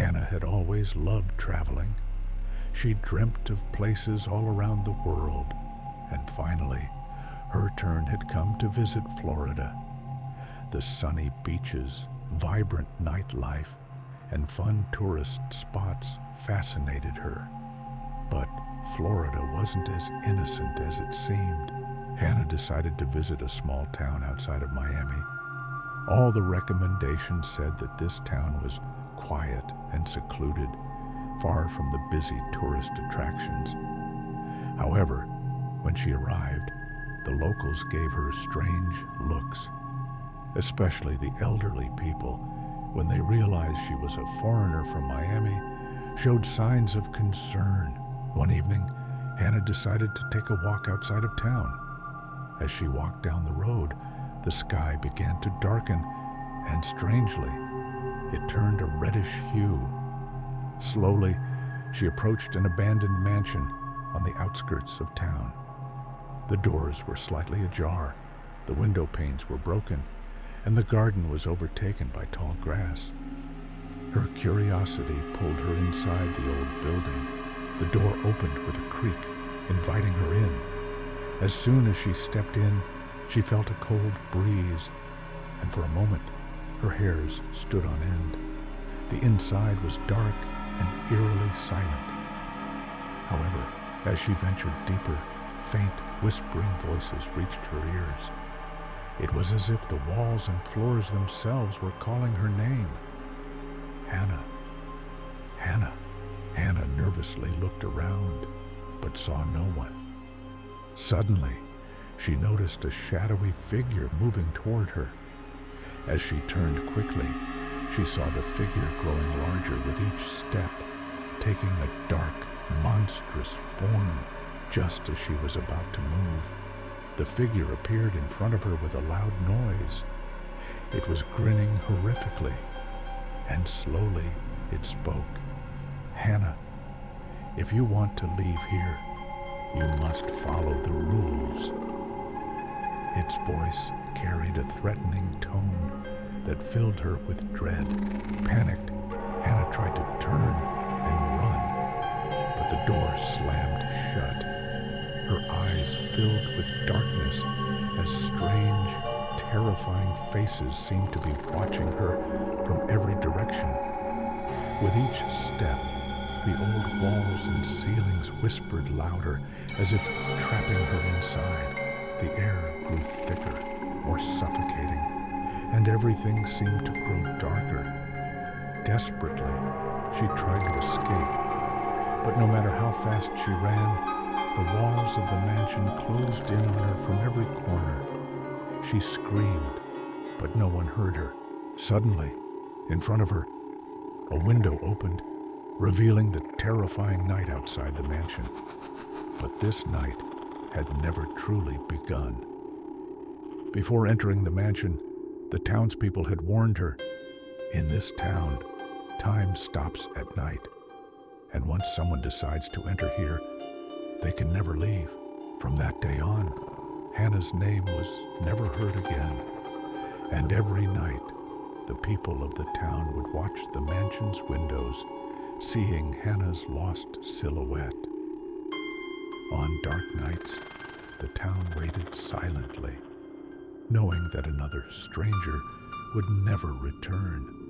Hannah had always loved traveling. She dreamt of places all around the world, and finally, her turn had come to visit Florida. The sunny beaches, vibrant nightlife, and fun tourist spots fascinated her. But Florida wasn't as innocent as it seemed. Hannah decided to visit a small town outside of Miami. All the recommendations said that this town was quiet and secluded, far from the busy tourist attractions. However, when she arrived, the locals gave her strange looks, especially the elderly people, when they realized she was a foreigner from Miami, showed signs of concern. One evening, Hannah decided to take a walk outside of town. As she walked down the road, the sky began to darken, and strangely, it turned a reddish hue. Slowly, she approached an abandoned mansion on the outskirts of town. The doors were slightly ajar, the window panes were broken, and the garden was overtaken by tall grass. Her curiosity pulled her inside the old building. The door opened with a creak, inviting her in. As soon as she stepped in, she felt a cold breeze, and for a moment, her hairs stood on end. The inside was dark and eerily silent. However, as she ventured deeper, faint, whispering voices reached her ears. It was as if the walls and floors themselves were calling her name. Hannah. Hannah. Hannah nervously looked around, but saw no one. Suddenly, she noticed a shadowy figure moving toward her. As she turned quickly, she saw the figure growing larger with each step, taking a dark, monstrous form just as she was about to move. The figure appeared in front of her with a loud noise. It was grinning horrifically, and slowly it spoke. Hannah, if you want to leave here, you must follow the rules. Its voice carried a threatening tone that filled her with dread. Panicked, Hannah tried to turn and run, but the door slammed shut. Her eyes filled with darkness as strange, terrifying faces seemed to be watching her from every direction. With each step, the old walls and ceilings whispered louder, as if trapping her inside. The air grew thicker, more suffocating, and everything seemed to grow darker. Desperately, she tried to escape, but no matter how fast she ran, the walls of the mansion closed in on her from every corner. She screamed, but no one heard her. Suddenly, in front of her, a window opened, revealing the terrifying night outside the mansion. But this night had never truly begun. Before entering the mansion, the townspeople had warned her, in this town, time stops at night, and once someone decides to enter here, they can never leave. From that day on, Hannah's name was never heard again, and every night, the people of the town would watch the mansion's windows, seeing Hannah's lost silhouette. On dark nights, the town waited silently, knowing that another stranger would never return.